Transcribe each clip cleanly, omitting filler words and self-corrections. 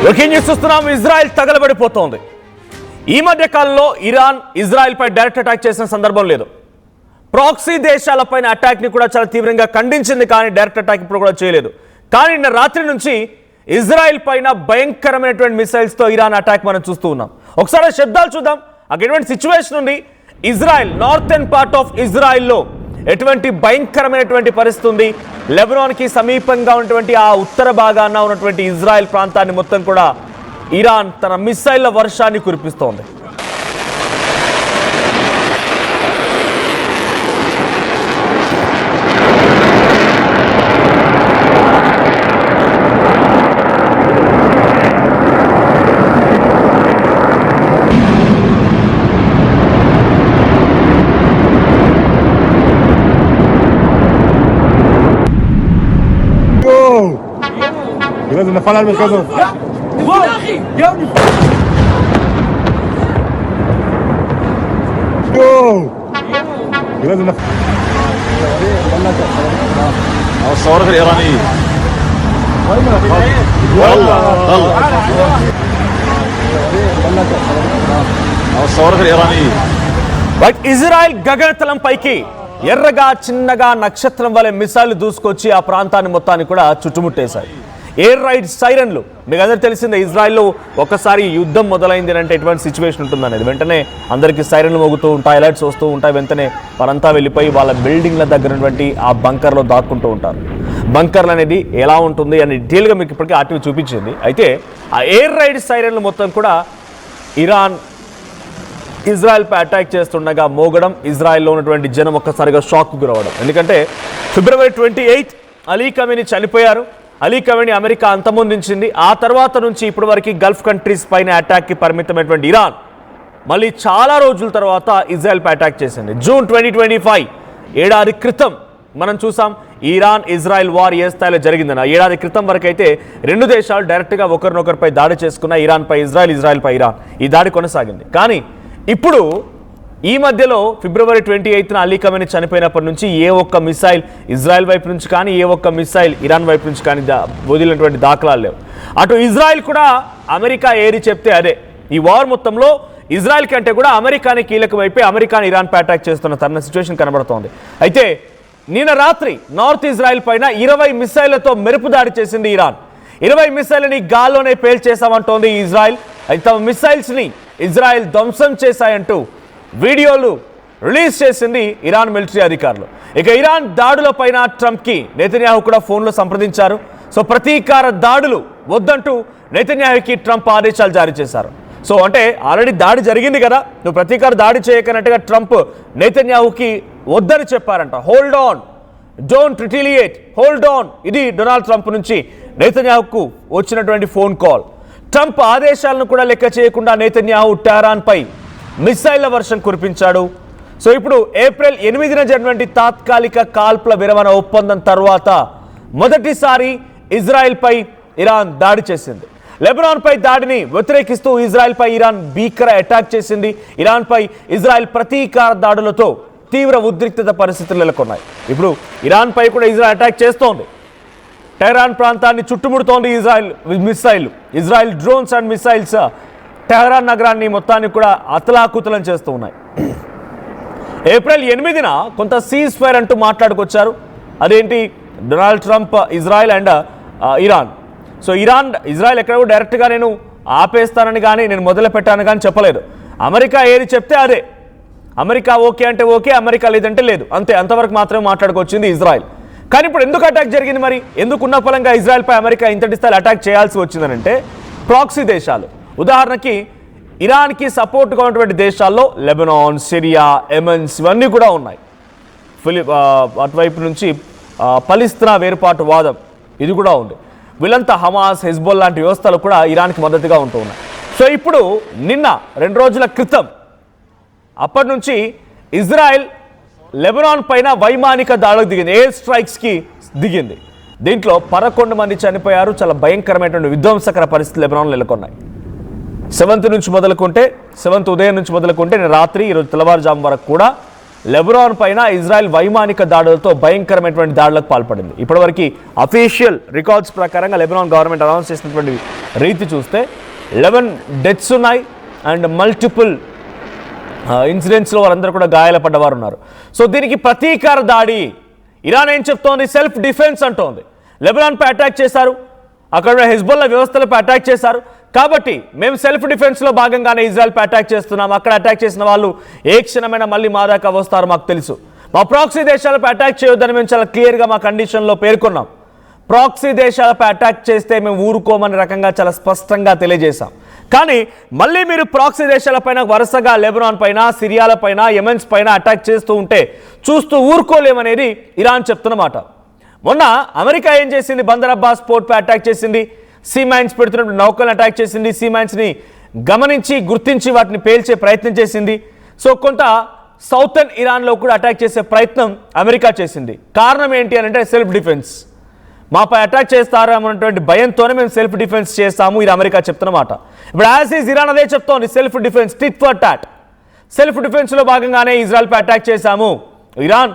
చూస్తున్నాం ఇజ్రాయెల్ తగలబడిపోతోంది. ఈ మధ్య కాలంలో ఇరాన్ ఇజ్రాయెల్ పై డైరెక్ట్ అటాక్ చేసిన సందర్భం లేదు. ప్రాక్సీ దేశాలపైన అటాక్ ని కూడా చాలా తీవ్రంగా ఖండించింది, కానీ డైరెక్ట్ అటాక్ ఇప్పుడు కూడా చేయలేదు. కానీ నిన్న రాత్రి నుంచి ఇజ్రాయెల్ పైన భయంకరమైనటువంటి మిసైల్స్ తో ఇరాన్ అటాక్ మనం చూస్తూ ఉన్నాం. ఒకసారి శబ్దాలు చూద్దాం. అక్కడ ఎటువంటి సిచ్యువేషన్ ఉంది, ఇజ్రాయెల్ నార్థర్న్ పార్ట్ ఆఫ్ ఇజ్రాయెల్లో ఎటువంటి భయంకరమైనటువంటి పరిస్థితి ఉంది. లెబనాన్ కి సమీపంగా ఉన్నటువంటి ఆ ఉత్తర భాగాన ఉన్నటువంటి ఇజ్రాయెల్ ప్రాంతాన్ని మొత్తం కూడా ఇరాన్ తన మిసైళ్ల వర్షాన్ని కురిపిస్తోంది. لازم نفعل على المكان. يا اخي يا ابني لازم نفعل. الصواريخ الإيرانية والله الصواريخ الإيرانية. ఇజ్రాయెల్ గగనతలం పైకి ఎర్రగా చిన్నగా నక్షత్రం వలె మిసైల్ దూసుకొచ్చి ఆ ప్రాంతాన్ని మొత్తాన్ని కూడా చుట్టుముట్టేశాయి. ఎయిర్ రైడ్ సైరన్లు మీకు అందరూ తెలిసిందే. ఇజ్రాయెల్లో ఒకసారి యుద్ధం మొదలైంది అంటే ఎటువంటి సిచ్యువేషన్ ఉంటుందనేది వెంటనే అందరికీ సైరన్లు మోగుతూ ఉంటాయి, అలర్ట్స్ వస్తూ ఉంటాయి. వెంటనే వారంతా వెళ్ళిపోయి వాళ్ళ బిల్డింగ్ల దగ్గర ఉన్నటువంటి ఆ బంకర్లో దాక్కుంటూ ఉంటారు. బంకర్లు అనేది ఎలా ఉంటుంది అని డీటెయిల్గా మీకు ఇప్పటికీ ఆర్టీవీ చూపించింది. అయితే ఆ ఎయిర్ రైడ్ సైరన్లు మొత్తం కూడా ఇరాన్ ఇజ్రాయెల్పై అటాక్ చేస్తుండగా మోగడం, ఇజ్రాయెల్లో ఉన్నటువంటి జనం ఒక్కసారిగా షాక్కు గురవడం. ఎందుకంటే ఫిబ్రవరి 28 అలీ ఖమేనీ చనిపోయారు. అలీ ఖమేనీ అమెరికా అంతమొందించింది. ఆ తర్వాత నుంచి ఇప్పటి వరకు గల్ఫ్ కంట్రీస్ పైన అటాక్కి పరిమితమైనటువంటి ఇరాన్ మళ్ళీ చాలా రోజుల తర్వాత ఇజ్రాయెల్పై అటాక్ చేసింది. జూన్ 2025 ఏడాది క్రితం మనం చూసాం ఇరాన్ ఇజ్రాయెల్ వార్ ఏ స్థాయిలో జరిగిందని. ఏడాది క్రితం వరకు అయితే రెండు దేశాలు డైరెక్ట్గా ఒకరినొకరిపై దాడి చేసుకున్న, ఇరాన్పై ఇజ్రాయెల్, ఇజ్రాయెల్పై ఇరాన్ ఈ దాడి కొనసాగింది. కానీ ఇప్పుడు ఈ మధ్యలో ఫిబ్రవరి 28న అలీ ఖమేనీ చనిపోయినప్పటి నుంచి ఏ ఒక్క మిసైల్ ఇజ్రాయెల్ వైపు నుంచి కానీ ఏ ఒక్క మిసైల్ ఇరాన్ వైపు నుంచి కానీ వదిలినటువంటి దాఖలాలు లేవు. అటు ఇజ్రాయెల్ కూడా అమెరికా ఏరి చెప్తే అదే. ఈ వార్ మొత్తంలో ఇజ్రాయెల్ కంటే కూడా అమెరికాని కీలకమైపోయి అమెరికాని ఇరాన్పై అటాక్ చేస్తున్న తన సిచ్యువేషన్ కనబడుతోంది. అయితే నిన్న రాత్రి నార్త్ ఇజ్రాయెల్ పైన 20 మిసైళ్లతో మెరుపు దాడి చేసింది ఇరాన్. 20 మిసైల్ని గాల్లోనే పేల్చేశామంటోంది ఇజ్రాయెల్. అయితే తమ మిసైల్స్ని ఇజ్రాయెల్ ధ్వంసం చేశాయంటూ వీడియోలు రిలీజ్ చేసింది ఇరాన్ మిలిటరీ అధికారులు. ఇక ఇరాన్ దాడుల పైన ట్రంప్కి నెతన్యాహు కూడా ఫోన్లో సంప్రదించారు. సో ప్రతీకార దాడులు వద్దంటూ నెతన్యాహుకి ట్రంప్ ఆదేశాలు జారీ చేశారు. సో అంటే ఆల్రెడీ దాడి జరిగింది కదా, నువ్వు ప్రతీకార దాడి చేయకనట్టుగా ట్రంప్ నెతన్యాహుకి వద్దని చెప్పారంట. Hold on, don't retaliate, hold on. ఇది డొనాల్డ్ ట్రంప్ నుంచి నెతన్యాహుకు వచ్చినటువంటి ఫోన్ కాల్. ట్రంప్ ఆదేశాలను కూడా లెక్క చేయకుండా నెతన్యాహు టెహరాన్పై మిసైళ్ల వర్షం కురిపించాడు. సో ఇప్పుడు ఏప్రిల్ 8న జరిగినటువంటి తాత్కాలిక కాల్పుల విరమణ ఒప్పందం తర్వాత మొదటిసారి ఇజ్రాయెల్పై ఇరాన్ దాడి చేసింది. లెబనాన్పై దాడిని వ్యతిరేకిస్తూ ఇజ్రాయెల్పై ఇరాన్ భీకర అటాక్ చేసింది. ఇరాన్పై ఇజ్రాయెల్ ప్రతీకార దాడులతో తీవ్ర ఉద్రిక్తత పరిస్థితులు నెలకొన్నాయి. ఇప్పుడు ఇరాన్పై కూడా ఇజ్రాయెల్ అటాక్ చేస్తోంది. టెహరాన్ ప్రాంతాన్ని చుట్టుముడుతోంది Israel missile. Israel drones and missiles Tehran నగరాన్ని మొత్తాన్ని కూడా అతలాకుతలం చేస్తూ ఉన్నాయి. ఏప్రిల్ 8న కొంత సీజ్ ఫైర్ అంటూ మాట్లాడుకొచ్చారు. అదేంటి, Donald Trump, Israel and Iran. So Israel ఎక్కడ డైరెక్ట్గా నేను ఆపేస్తానని కానీ నేను మొదలు పెట్టాను కానీ చెప్పలేదు. అమెరికా ఏది చెప్తే అదే. అమెరికా ఓకే అంటే ఓకే, అమెరికా లేదంటే లేదు, అంతే. అంతవరకు మాత్రమే మాట్లాడుకొచ్చింది ఇజ్రాయెల్. కానీ ఇప్పుడు ఎందుకు అటాక్ జరిగింది మరి? ఎందుకున్న ఫలంగా ఇజ్రాయెల్పై అమెరికా ఇంతటి స్థాయిలో అటాక్ చేయాల్సి వచ్చిందనంటే ప్రాక్సీ దేశాలు, ఉదాహరణకి ఇరాన్కి సపోర్ట్గా ఉన్నటువంటి దేశాల్లో లెబనాన్, సిరియా, యెమెన్స్ ఇవన్నీ కూడా ఉన్నాయి. అటువైపు నుంచి పలిస్తీనా వేరుపాటు వాదం ఇది కూడా ఉంది. వీళ్ళంతా హమాస్, హెజ్బోల్ లాంటి వ్యవస్థలు కూడా ఇరాన్కి మద్దతుగా ఉంటూ ఉన్నాయి. సో ఇప్పుడు నిన్న 2 రోజుల క్రితం అప్పటి నుంచి ఇజ్రాయెల్ లెబనాన్ పైన వైమానిక దాడులకు దిగింది, ఎయిర్ స్ట్రైక్స్కి దిగింది. దీంట్లో 11 మంది చనిపోయారు. చాలా భయంకరమైనటువంటి విధ్వంసకర పరిస్థితులు లెబనాన్లో నెలకొన్నాయి. 7th నుంచి మొదలుకుంటే 7th ఉదయం నుంచి మొదలుకుంటే రాత్రి ఈరోజు తెల్లవారుజాము వరకు కూడా లెబనాన్ పైన ఇజ్రాయెల్ వైమానిక దాడులతో భయంకరమైనటువంటి దాడులకు పాల్పడింది. ఇప్పటివరకు అఫీషియల్ రికార్డ్స్ ప్రకారంగా లెబనాన్ గవర్నమెంట్ అనౌన్స్ చేసినటువంటి రీతి చూస్తే 11 డెత్స్ ఉన్నాయి అండ్ మల్టిపుల్ ఇన్సిడెంట్స్లో వారందరూ కూడా గాయాలపడ్డవారు ఉన్నారు. సో దీనికి ప్రతీకార దాడి ఇరాన్ ఏం చెప్తోంది? సెల్ఫ్ డిఫెన్స్ అంటోంది. లెబనాన్పై అటాక్ చేశారు, అక్కడ హెజ్బొల్లా వ్యవస్థలపై అటాక్ చేశారు, కాబట్టి మేము సెల్ఫ్ డిఫెన్స్లో భాగంగానే ఇజ్రాయెల్పై అటాక్ చేస్తున్నాం. అక్కడ అటాక్ చేసిన వాళ్ళు ఏ క్షణమైనా మళ్ళీ మా దాకా వస్తారు, మాకు తెలుసు. మా ప్రాక్సీ దేశాలపై అటాక్ చేయొద్దని మేము చాలా క్లియర్గా మా కండిషన్లో పేర్కొన్నాం. ప్రాక్సీ దేశాలపై అటాక్ చేస్తే మేము ఊరుకోమని రకంగా చాలా స్పష్టంగా తెలియజేశాం. కానీ మళ్ళీ మీరు ప్రాక్సీ దేశాలపైన వరుసగా లెబనాన్ పైన, సిరియాల పైన, యెమెన్స్ పైన అటాక్ చేస్తూ ఉంటే చూస్తూ ఊరుకోలేమనేది ఇరాన్ చెప్తున్నమాట. మొన్న అమెరికా ఏం చేసింది? బందర్ అబ్బాస్ పోర్ట్పై అటాక్ చేసింది, సీ మైన్స్ పెడుతున్నప్పుడు నౌకలను అటాక్ చేసింది, సీ మైన్స్ని గమనించి గుర్తించి వాటిని పేల్చే ప్రయత్నం చేసింది. సో కొంత సౌతర్న్ ఇరాన్లో కూడా అటాక్ చేసే ప్రయత్నం అమెరికా చేసింది. కారణం ఏంటి అని అంటే సెల్ఫ్ డిఫెన్స్. మాపై అటాక్ చేస్తారన్నటువంటి భయంతోనే మేము సెల్ఫ్ డిఫెన్స్ చేస్తాము, ఇది అమెరికా చెప్తున్నమాట. ఇప్పుడు యాజ్ ఈజ్ ఇరాన్ అదే చెప్తోంది, self defence, tit for tat. Self డిఫెన్స్లో భాగంగానే ఇజ్రాయెల్పై అటాక్ చేశాము. ఇరాన్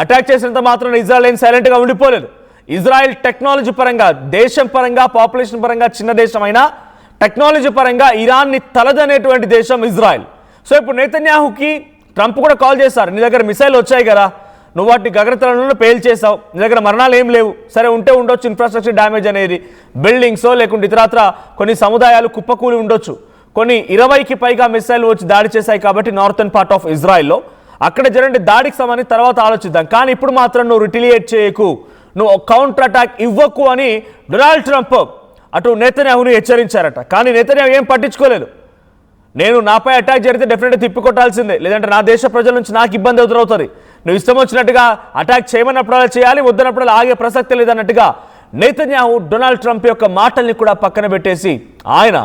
అటాక్ చేసినంత మాత్రం ఇజ్రాయెల్ ఏం సైలెంట్గా ఉండిపోలేదు. ఇజ్రాయెల్ టెక్నాలజీ పరంగా, దేశం పరంగా, పాపులేషన్ పరంగా చిన్న దేశం అయినా టెక్నాలజీ పరంగా ఇరాన్ని తలదనేటువంటి దేశం ఇజ్రాయెల్. సో ఇప్పుడు నెతన్యాహుకి ట్రంప్ కూడా కాల్ చేశారు, నీ దగ్గర మిసైల్ వచ్చాయి కదా, నువ్వు వాటిని గగనతలంలో పేల్చేసావు, నీ దగ్గర మరణాలు ఏం లేవు, సరే ఉంటే ఉండొచ్చు ఇన్ఫ్రాస్ట్రక్చర్ డ్యామేజ్ అనేది, బిల్డింగ్సో లేకుంటే ఇతరత్ర కొన్ని సముదాయాలు కుప్పకూలి ఉండొచ్చు, కొన్ని 20కి పైగా మిసైల్ వచ్చి దాడి చేశాయి కాబట్టి నార్థన్ పార్ట్ ఆఫ్ ఇజ్రాయెల్లో అక్కడ జరిగిన దాడికి సంబంధించి తర్వాత ఆలోచిద్దాం, కానీ ఇప్పుడు మాత్రం నువ్వు రిటిలియేట్ చేయకు, నువ్వు కౌంటర్ అటాక్ ఇవ్వకు అని డొనాల్డ్ ట్రంప్ అటు నెతన్యాహుని హెచ్చరించారట. కానీ నెతన్యాహు ఏం పట్టించుకోలేదు. నేను నాపై అటాక్ జరిగితే డెఫినెట్గా తిప్పికొట్టాల్సిందే, లేదంటే నా దేశ ప్రజల నుంచి నాకు ఇబ్బంది ఎదురవుతుంది, నువ్వు ఇష్టం వచ్చినట్టుగా అటాక్ చేయమన్నప్పుడు అలా చేయాలి, వద్దన్నప్పుడు ఆగే ప్రసక్తి లేదన్నట్టుగా నెతన్యాహు డొనాల్డ్ ట్రంప్ యొక్క మాటల్ని కూడా పక్కన పెట్టేసి ఆయన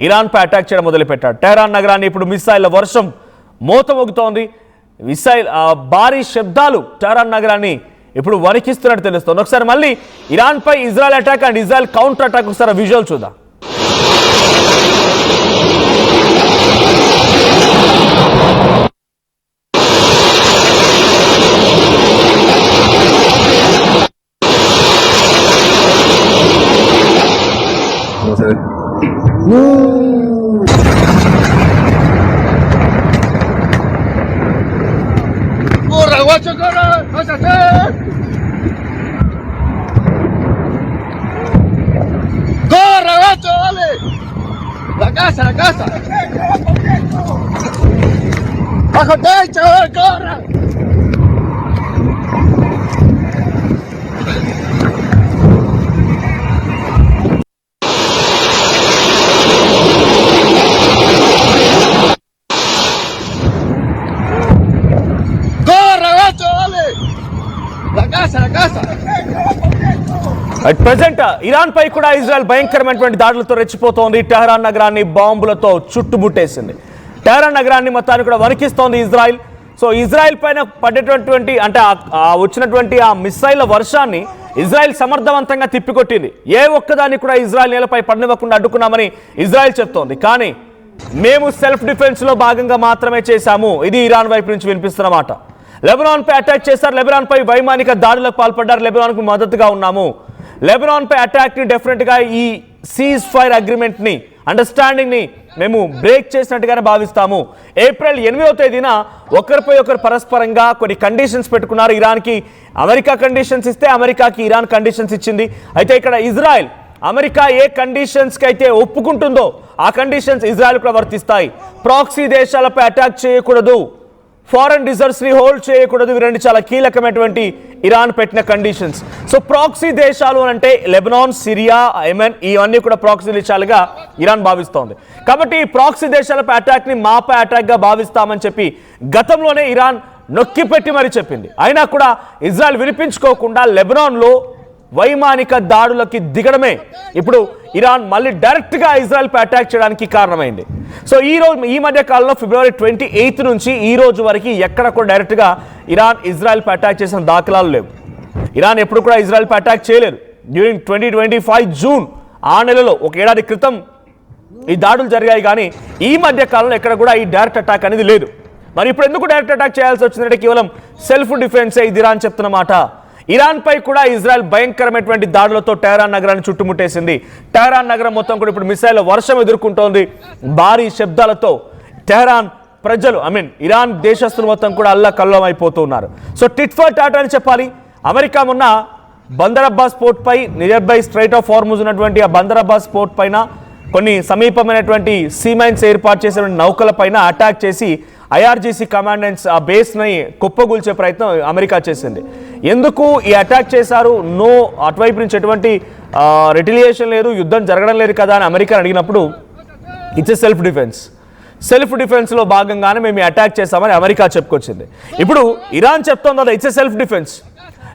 ఇరాన్పై అటాక్ చేయడం మొదలుపెట్టాడు. టెహరాన్ నగరాన్ని ఇప్పుడు మిసైళ్ల వర్షం మోతమోగుతోంది. మిసైల్ భారీ శబ్దాలు టెహరాన్ నగరాన్ని ఇప్పుడు వణికిస్తున్నట్టు తెలుస్తుంది. ఒకసారి మళ్ళీ ఇరాన్పై Israel attack and Israel counter attack ఒకసారి విజువల్ చూద్దాం. ¡Corre, guacho, corre! ¡Vas a hacer! ¡Corre, guacho, dale! ¡La casa, la casa! ¡Bajo techo, corre! At present Iran పై కూడా ఇజ్రాయెల్ భయంకరమైనటువంటి దాడులతో రెచ్చిపోతోంది. టెహరాన్ నగరాన్ని బాంబులతో చుట్టుముట్టేసింది. టెహరాన్ నగరాన్ని మొత్తాన్ని కూడా వణికిస్తోంది ఇజ్రాయెల్. సో ఇజ్రాయెల్ పైన పడేటటువంటి అంటే వచ్చినటువంటి ఆ మిసైళ్ల వర్షాన్ని ఇజ్రాయెల్ సమర్థవంతంగా తిప్పికొట్టింది. ఏ ఒక్కదాన్ని కూడా ఇజ్రాయెల్ నేలపై పడనివ్వకుండా అడ్డుకున్నామని ఇజ్రాయెల్ చెప్తోంది. కానీ మేము సెల్ఫ్ డిఫెన్స్ లో భాగంగా మాత్రమే చేశాము, ఇది ఇరాన్ వైపు నుంచి వినిపిస్తున్నమాట. లెబనాన్ పై అటాక్ చేశారు, లెబనాన్ పై వైమానిక దాడులకు పాల్పడ్డారు, లెబనాన్ కు మద్దతుగా ఉన్నాము. లెబనాన్ పై అటాక్ ని డెఫినెట్ గా ఈ సీజ్ ఫైర్ అగ్రిమెంట్ ని, అండర్స్టాండింగ్ ని మేము బ్రేక్ చేసినట్టుగానే భావిస్తాము. ఏప్రిల్ 8వ తేదీన ఒకరిపై ఒకరు పరస్పరంగా కొన్ని కండిషన్స్ పెట్టుకున్నారు. ఇరాన్కి అమెరికా కండిషన్స్ ఇస్తే అమెరికాకి ఇరాన్ కండిషన్స్ ఇచ్చింది. అయితే ఇక్కడ ఇజ్రాయెల్ అమెరికా ఏ కండిషన్స్కి అయితే ఒప్పుకుంటుందో ఆ కండిషన్స్ ఇజ్రాయెల్ కూడా వర్తిస్తాయి. ప్రాక్సీ దేశాలపై అటాక్ చేయకూడదు, ఫారెన్ రిజర్వ్స్ ని హోల్డ్ చేయకూడదు, ఇవి రెండు చాలా కీలకమైనటువంటి ఇరాన్ పెట్టిన కండిషన్స్. సో ప్రాక్సీ దేశాలు అంటే లెబనాన్, సిరియా, యెమెన్ ఇవన్నీ కూడా ప్రాక్సీ దేశాలుగా ఇరాన్ భావిస్తోంది. కాబట్టి ఈ ప్రాక్సీ దేశాలపై అటాక్ ని మాపై అటాక్ గా భావిస్తామని చెప్పి గతంలోనే ఇరాన్ నొక్కిపెట్టి మరీ చెప్పింది. అయినా కూడా ఇజ్రాయెల్ వినిపించుకోకుండా లెబనాన్లో వైమానిక దాడులకి దిగడమే ఇప్పుడు ఇరాన్ మళ్ళీ డైరెక్ట్గా ఇజ్రాయెల్పై అటాక్ చేయడానికి కారణమైంది. సో ఈ మధ్య కాలంలో ఫిబ్రవరి 28 నుంచి ఈ రోజు వరకు ఎక్కడ కూడా డైరెక్ట్గా ఇరాన్ ఇజ్రాయెల్పై అటాక్ చేసిన దాఖలాలు లేవు. ఇరాన్ ఎప్పుడు కూడా ఇజ్రాయెల్పై అటాక్ చేయలేదు. డ్యూరింగ్ 2025 జూన్ ఆ నెలలో ఒక ఏడాది క్రితం ఈ దాడులు జరిగాయి, కానీ ఈ మధ్య కాలంలో ఎక్కడ కూడా ఈ డైరెక్ట్ అటాక్ అనేది లేదు. మరి ఇప్పుడు ఎందుకు డైరెక్ట్ అటాక్ చేయాల్సి వచ్చిందంటే కేవలం సెల్ఫ్ డిఫెన్సే ఇది ఇరాన్ చెప్తున్నమాట. ఇరాన్పై కూడా ఇజ్రాయెల్ భయంకరమైనటువంటి దాడులతో టెహరాన్ నగరాన్ని చుట్టుముట్టేసింది. టెహరాన్ నగరం మొత్తం కూడా ఇప్పుడు మిసైల్ వర్షం ఎదుర్కొంటోంది. భారీ శబ్దాలతో టెహరాన్ ప్రజలు ఇరాన్ దేశస్తులు మొత్తం కూడా అల్లకల్లోలం అయిపోతున్నారు. సో టిట్ ఫర్ టాట్ అని చెప్పాలి. అమెరికా మొన్న బందర్ అబ్బాస్ పోర్ట్ పై near by strait of Hormuz ఉన్నటువంటి ఆ బందర్ అబ్బాస్ పోర్ట్ పైన కొన్ని సమీపమైనటువంటి సీమైన్స్ ఏర్పాటు చేసిన నౌకల పైన అటాక్ చేసి ఐఆర్జీసీ కమాండెంట్స్ ఆ బేస్ని కుప్పగూల్చే ప్రయత్నం అమెరికా చేసింది. ఎందుకు ఈ అటాక్ చేశారు? నో, అటువైపు నుంచి ఎటువంటి రిటిలియేషన్ లేదు, యుద్ధం జరగడం లేదు కదా అని అమెరికా అడిగినప్పుడు ఇట్స్ సెల్ఫ్ డిఫెన్స్లో భాగంగానే మేము అటాక్ చేస్తామని అమెరికా చెప్పుకొచ్చింది. ఇప్పుడు ఇరాన్ చెప్తోంది ఇట్స్ సెల్ఫ్ డిఫెన్స్,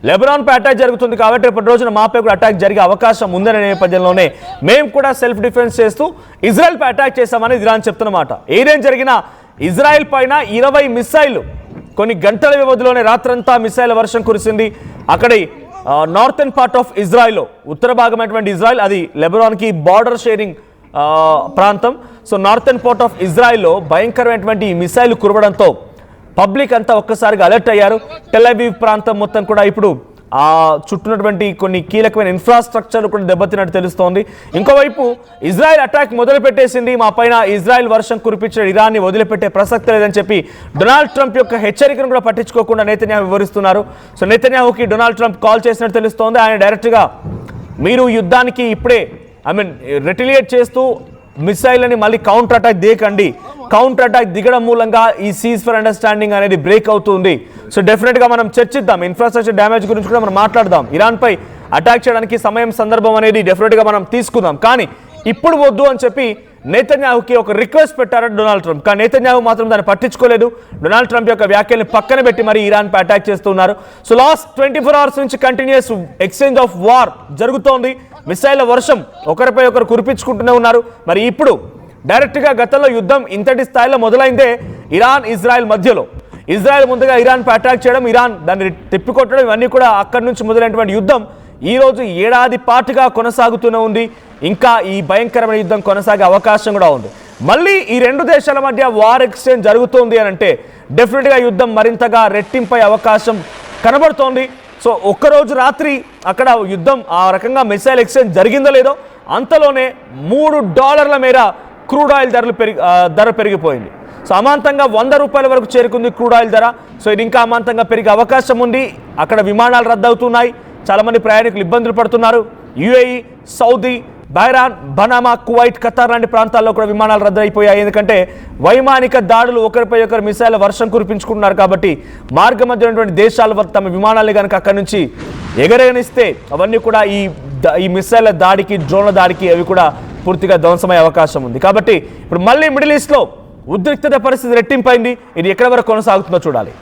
లెబనాన్పై అటాక్ జరుగుతుంది కాబట్టి రేపటి రోజున మాపై కూడా అటాక్ జరిగే అవకాశం ఉందనే నేపథ్యంలోనే మేము కూడా సెల్ఫ్ డిఫెన్స్ చేస్తూ ఇజ్రాయెల్పై అటాక్ చేస్తామని ఇరాన్ చెప్తున్నమాట. ఏదేం జరిగినా ఇజ్రాయెల్ పైన 20 మిసైళ్లు కొన్ని గంటల వ్యవధిలోనే రాత్రంతా మిసైల్ వర్షం కురిసింది. అక్కడి నార్థన్ పార్ట్ ఆఫ్ ఇజ్రాయెల్, ఉత్తర భాగమైనటువంటి ఇజ్రాయెల్, అది లెబనాన్కి బార్డర్ షేరింగ్ ప్రాంతం. సో నార్థన్ పార్ట్ ఆఫ్ ఇజ్రాయెల్లో భయంకరమైనటువంటి మిసైల్ కురవడంతో పబ్లిక్ అంతా ఒక్కసారిగా అలర్ట్ అయ్యారు. టెల్ అవీవ్ ప్రాంతం మొత్తం కూడా ఇప్పుడు ఆ చుట్టూనటువంటి కొన్ని కీలకమైన ఇన్ఫ్రాస్ట్రక్చర్ కూడా దెబ్బతిన్నట్టు తెలుస్తోంది. ఇంకోవైపు ఇజ్రాయెల్ అటాక్ మొదలుపెట్టేసింది, మా పైన ఇజ్రాయెల్ వర్షం కురిపించిన ఇరాన్ని వదిలిపెట్టే ప్రసక్తి లేదని చెప్పి డొనాల్డ్ ట్రంప్ యొక్క హెచ్చరికను కూడా పట్టించుకోకుండా నెతన్యాహు వివరిస్తున్నారు. సో నెతన్యాహుకి డొనాల్డ్ ట్రంప్ కాల్ చేసినట్టు తెలుస్తోంది. ఆయన డైరెక్ట్గా మీరు యుద్ధానికి ఇప్పుడే రెటిలియేట్ చేస్తూ మిసైల్ అని మళ్ళీ కౌంటర్ అటాక్ దిగకండి, కౌంటర్ అటాక్ దిగడం మూలంగా ఈ సీజ్ ఫర్ అండర్స్టాండింగ్ అనేది బ్రేక్ అవుతుంది. సో డెఫినెట్గా మనం చర్చిద్దాం, ఇన్ఫ్రాస్ట్రక్చర్ డ్యామేజ్ గురించి కూడా మనం మాట్లాడదాం, ఇరాన్పై అటాక్ చేయడానికి సమయం సందర్భం అనేది డెఫినెట్గా మనం తీసుకుందాం. కానీ ఇప్పుడు వద్దు అని చెప్పి నెతన్యాహుకి ఒక రిక్వెస్ట్ పెట్టారు డొనాల్డ్ ట్రంప్. కానీ నెతన్యాహు మాత్రం దాన్ని పట్టించుకోలేదు. డొనాల్డ్ ట్రంప్ యొక్క వ్యాఖ్యల్ని పక్కన పెట్టి మరి ఇరాన్పై అటాక్ చేస్తున్నారు. సో లాస్ట్ 24 hours నుంచి కంటిన్యూస్ ఎక్స్చేంజ్ ఆఫ్ వార్ జరుగుతోంది. మిసైల్ వర్షం ఒకరిపై ఒకరు కురిపించుకుంటూనే ఉన్నారు. మరి ఇప్పుడు డైరెక్ట్గా గతంలో యుద్ధం ఇంతటి స్థాయిలో మొదలైందే ఇరాన్ ఇజ్రాయెల్ మధ్యలో. ఇజ్రాయెల్ ముందుగా ఇరాన్పై అటాక్ చేయడం, ఇరాన్ దాన్ని తిప్పికొట్టడం, ఇవన్నీ కూడా అక్కడి నుంచి మొదలైనటువంటి యుద్ధం ఈరోజు ఏడాది పాటుగా కొనసాగుతూనే ఉంది. ఇంకా ఈ భయంకరమైన యుద్ధం కొనసాగే అవకాశం కూడా ఉంది. మళ్ళీ ఈ రెండు దేశాల మధ్య వార్ ఎక్స్చేంజ్ జరుగుతోంది అని అంటే డెఫినెట్గా యుద్ధం మరింతగా రెట్టింపై అవకాశం కనబడుతోంది. సో ఒక్కరోజు రాత్రి అక్కడ యుద్ధం ఆ రకంగా మిసైల్ ఎక్స్చేంజ్ జరిగిందో లేదో అంతలోనే $3 మేర క్రూడ్ ఆయిల్ ధర పెరిగిపోయింది. సో అమాంతంగా $100 వరకు చేరుకుంది క్రూడ్ ఆయిల్ ధర. సో ఇది ఇంకా అమాంతంగా పెరిగే అవకాశం ఉంది. అక్కడ విమానాలు రద్దవుతున్నాయి, చాలామంది ప్రయాణికులు ఇబ్బందులు పడుతున్నారు. యుఏఈ, సౌదీ, బహ్రాన్, బనామా, కువైట్, ఖతార్ లాంటి ప్రాంతాల్లో కూడా విమానాలు రద్దయిపోయాయి. ఎందుకంటే వైమానిక దాడులు, ఒకరిపై ఒకరు మిసైల్ వర్షం కురిపించుకుంటున్నారు కాబట్టి మార్గ మధ్య ఉన్నటువంటి దేశాలు తమ విమానాలు కనుక అక్కడి నుంచి ఎగరగనిస్తే అవన్నీ కూడా ఈ మిసైల్ దాడికి, డ్రోన్ల దాడికి అవి కూడా పూర్తిగా ధ్వంసమయ్యే అవకాశం ఉంది. కాబట్టి ఇప్పుడు మళ్ళీ మిడిల్ ఈస్ట్లో ఉద్రిక్తత పరిస్థితి రెట్టింపైంది. ఇది ఎక్కడి వరకు కొనసాగుతుందో చూడాలి.